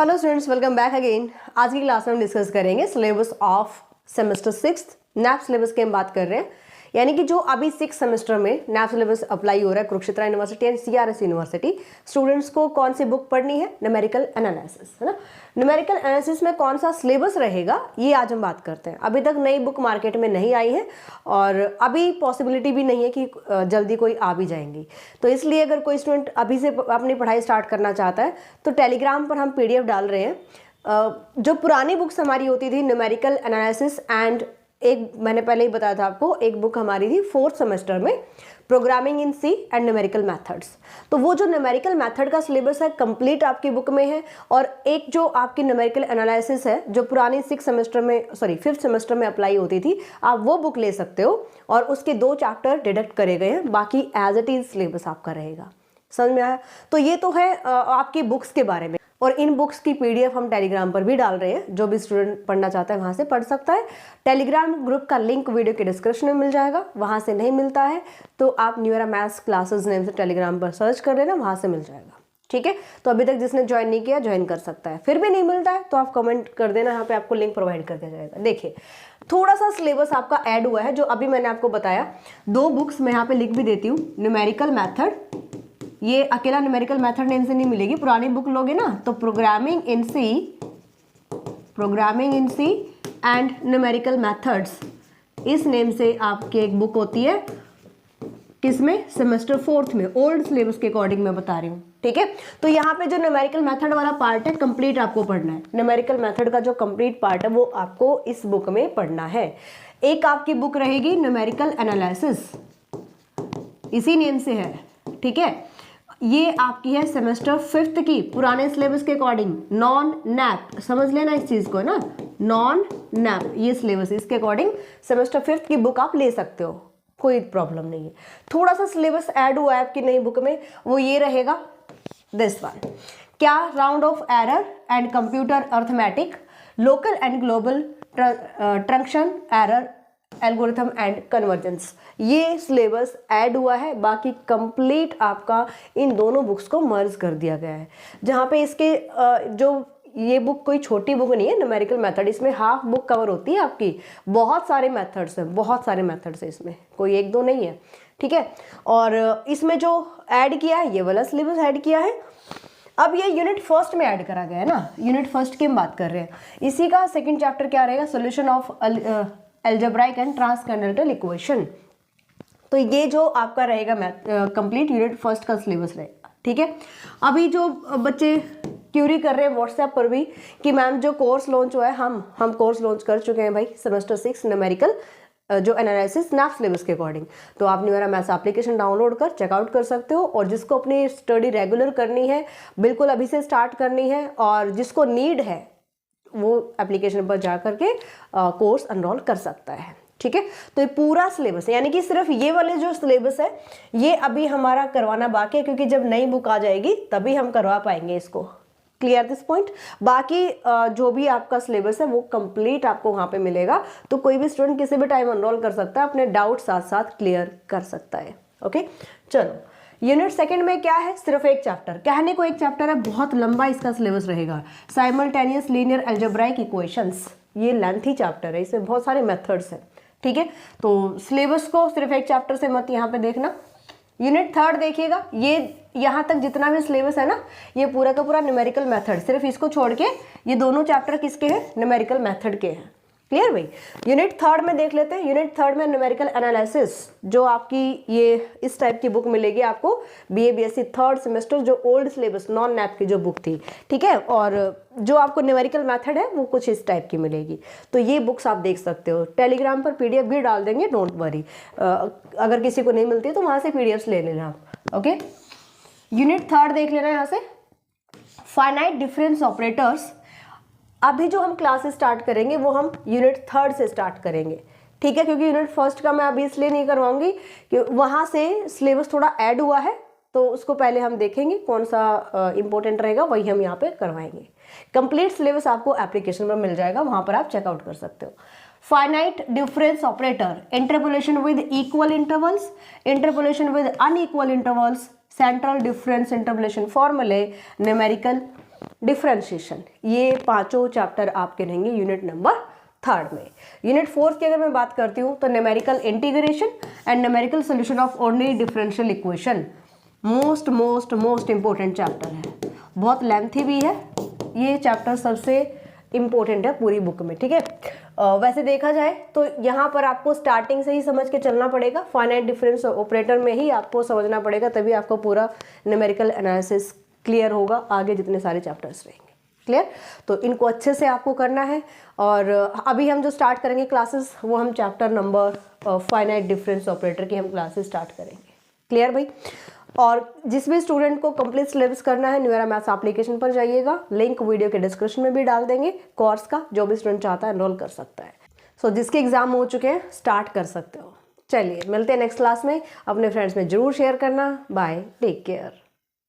Hello students, welcome back again. आज की class में हम डिस्कस करेंगे syllabus of semester 6 nap syllabus की हम बात कर रहे हैं। यानी कि जो अभी 6 सेमेस्टर में नैप सिलेबस अप्लाई हो रहा है Kurukshetra university and CRS university, students को कौन सी बुक पढ़नी है? न्यूमेरिकल एनालिसिस, है ना। न्यूमेरिकल एनालिसिस में कौन सा सिलेबस रहेगा ये आज हम बात करते हैं। अभी तक नई बुक मार्केट में नहीं आई है और अभी पॉसिबिलिटी भी नहीं है कि जल्दी कोई आ भी जाएंगी। तो इसलिए अगर कोई स्टूडेंट अभी से अपनी पढ़ाई स्टार्ट करना चाहता है तो टेलीग्राम पर हम PDF डाल रहे हैं। जो पुरानी बुक्स हमारी होती थी न्यूमेरिकल एनालिसिस एंड एक मैंने पहले ही बताया था आपको, एक बुक हमारी थी 4th सेमेस्टर में programming in C and numerical methods. तो वो जो न्यूमेरिकल मेथड का सिलेबस है कंप्लीट आपकी बुक में है, और एक जो आपकी न्यूमेरिकल एनालिसिस है जो पुरानी 5th सेमेस्टर में अप्लाई होती थी, आप वो बुक ले सकते हो और उसके 2 चैप्टर डिडक्ट करे गए हैं, बाकी एज इट इज सिलेबस आपका रहेगा। समझ में आया? तो ये तो है आपकी बुक्स के बारे में, और इन बुक्स की PDF हम टेलीग्राम पर भी डाल रहे हैं। जो भी स्टूडेंट पढ़ना चाहता है वहाँ से पढ़ सकता है। टेलीग्राम ग्रुप का लिंक वीडियो के डिस्क्रिप्शन में मिल जाएगा। वहाँ से नहीं मिलता है तो आप new era maths classes name से टेलीग्राम पर सर्च कर लेना, वहाँ से मिल जाएगा। ठीक है, तो अभी तक जिसने ज्वाइन नहीं किया ज्वाइन कर सकता है। फिर भी नहीं मिलता है तो आप कमेंट कर देना, यहाँ पे आपको लिंक प्रोवाइड कर दिया जाएगा। देखिए, थोड़ा सा सिलेबस आपका ऐड हुआ है जो अभी मैंने आपको बताया। 2 बुक्स मैं यहाँ पे लिख भी देती हूँ। न्यूमेरिकल मैथड, ये अकेला न्यूमेरिकल मेथड नेम से नहीं मिलेगी, पुरानी बुक लोगे ना तो programming in C and numerical methods, इस नेम से आपकी एक बुक होती है। किसमें? सेमेस्टर 4th में, ओल्ड सिलेबस के अकॉर्डिंग मैं बता रही हूँ। ठीक है, तो यहाँ पे जो न्यूमेरिकल मेथड वाला पार्ट है कंप्लीट आपको पढ़ना है। न्यूमेरिकल मेथड का जो कंप्लीट पार्ट है वो आपको इस बुक में पढ़ना है। एक आपकी बुक रहेगी न्यूमेरिकल एनालिसिस, इसी नेम से है। ठीक है, ये आपकी है सेमेस्टर 5th की, पुराने सिलेबस के अकॉर्डिंग, नॉन नैप। समझ लेना इस चीज को ना, नॉन नैप ये सिलेबस, इसके अकॉर्डिंग सेमेस्टर 5th की बुक आप ले सकते हो, कोई प्रॉब्लम नहीं है। थोड़ा सा सिलेबस ऐड हुआ है आपकी नई बुक में, वो ये रहेगा, दिस वन। क्या? Round off error and computer arithmetic, local and global truncation error algorithm and convergence, ये सिलेबस ऐड हुआ है। बाकी कंप्लीट आपका इन दोनों बुक्स को मर्ज कर दिया गया है। जहाँ पे इसके जो ये बुक कोई छोटी बुक नहीं है न्यूमेरिकल मेथड, इसमें हाफ बुक कवर होती है आपकी। बहुत सारे मेथड्स हैं, बहुत सारे मेथड्स हैं इसमें, कोई 1-2 नहीं है। ठीक है, और इसमें जो ऐड किया है ये वाला सिलेबस ऐड किया है। अब ये यूनिट 1st में ऐड करा गया है ना, यूनिट 1st की हम बात कर रहे हैं। इसी का 2nd चैप्टर क्या रहेगा? Solution of algebraic and transcendental equation. तो ये जो आपका रहेगा कंप्लीट यूनिट 1st का सिलेबस रहेगा। ठीक है, अभी जो बच्चे क्यूरी कर रहे हैं व्हाट्सएप पर भी कि मैम जो कोर्स लॉन्च हुआ है, हम कोर्स लॉन्च कर चुके हैं भाई, सेमेस्टर 6 न्यूमेरिकल जो एनालिसिस नैप सिलेबस के अकॉर्डिंग। तो आप new era maths application download कर चेकआउट कर सकते हो, और जिसको अपनी स्टडी रेगुलर करनी है, बिल्कुल अभी से स्टार्ट करनी है, और जिसको नीड है वो एप्लीकेशन पर जा करके कोर्स एनरोल कर सकता है। ठीक है, तो ये पूरा सिलेबस है, यानी कि सिर्फ ये वाले जो सिलेबस है ये अभी हमारा करवाना बाकी है, क्योंकि जब नई बुक आ जाएगी तभी हम करवा पाएंगे इसको। Clear this point? बाकी जो भी आपका सिलेबस है वो कंप्लीट आपको वहाँ पे मिलेगा, तो कोई भी स्टूडेंट किसी भी टाइम एनरोल कर सकता है, अपने डाउट साथ साथ क्लियर कर सकता है। ओके, चलो यूनिट 2nd में क्या है? सिर्फ एक चैप्टर, कहने को एक चैप्टर है, बहुत लंबा इसका सिलेबस रहेगा। साइमल्टेनियस लीनियर अलजेब्राइक इक्वेशंस, ये लेंथी चैप्टर है, इसमें बहुत सारे मेथड्स हैं। ठीक है, तो सिलेबस को सिर्फ एक चैप्टर से मत यहाँ पे देखना। यूनिट 3rd देखिएगा, ये यहाँ तक जितना भी सिलेबस है ना, ये पूरा का पूरा न्यूमेरिकल मेथड, सिर्फ इसको छोड़ के ये दोनों चैप्टर किसके हैं? न्यूमेरिकल मेथड के हैं। क्लियर भाई? यूनिट 3rd में देख लेते हैं। यूनिट 3rd में न्यूमेरिकल एनालिसिस, जो आपकी ये इस टाइप की बुक मिलेगी आपको, BA BSc 3rd सेमेस्टर, जो ओल्ड सिलेबस नॉन नैप की जो बुक थी। ठीक है, और जो आपको न्यूमेरिकल मेथड है वो कुछ इस टाइप की मिलेगी। तो ये बुक्स आप देख सकते हो, टेलीग्राम पर PDF भी डाल देंगे, डोंट वरी। अगर किसी को नहीं मिलती है तो वहाँ से PDFs ले लेना आप। ओके, यूनिट 3rd देख लेना यहाँ से। फाइनाइट डिफरेंस ऑपरेटर्स, अभी जो हम क्लासेस स्टार्ट करेंगे वो हम यूनिट 3rd से स्टार्ट करेंगे। ठीक है, क्योंकि यूनिट 1st का मैं अभी इसलिए नहीं करवाऊंगी कि वहाँ से सिलेबस थोड़ा ऐड हुआ है, तो उसको पहले हम देखेंगे कौन सा इंपॉर्टेंट रहेगा, वही हम यहाँ पे करवाएंगे। कंप्लीट सिलेबस आपको एप्लीकेशन पर मिल जाएगा, वहाँ पर आप चेकआउट कर सकते हो। Finite difference operator, interpolation with equal intervals, interpolation with unequal intervals, central difference interpolation फॉर्मूले, न्यूमेरिकल डिफरेंशिएशन, ये पांचों चैप्टर आपके रहेंगे यूनिट नंबर 3 में। यूनिट 4 की अगर मैं बात करती हूँ तो numerical integration and numerical solution of ordinary differential equation, most most most important chapter है, बहुत लेंथी भी है ये चैप्टर, सबसे इम्पोर्टेंट है पूरी बुक में, ठीक है। वैसे देखा जाए तो यहाँ पर आपको स्टार्टिंग से ही समझ के चलना पड़ेगा, फाइनाइट डिफरेंस ऑपरेटर में ही आपको समझना पड़ेगा, तभी आपको पूरा न्यूमेरिकल एनालिसिस क्लियर होगा, आगे जितने सारे चैप्टर्स रहेंगे। क्लियर? तो इनको अच्छे से आपको करना है। और अभी हम जो स्टार्ट करेंगे क्लासेस, वो हम chapter number finite difference operator की हम क्लासेस स्टार्ट करेंगे। क्लियर भाई? और जिस भी स्टूडेंट को कंप्लीट सिलेबस करना है न्यूमेरा मैथ्स एप्लीकेशन पर जाइएगा, लिंक वीडियो के डिस्क्रिप्शन में भी डाल देंगे कोर्स का, जो भी स्टूडेंट चाहता है एनरोल कर सकता है। सो जिसके एग्जाम हो चुके हैं स्टार्ट कर सकते हो। चलिए मिलते हैं नेक्स्ट क्लास में, अपने फ्रेंड्स में जरूर शेयर करना। Bye, take care.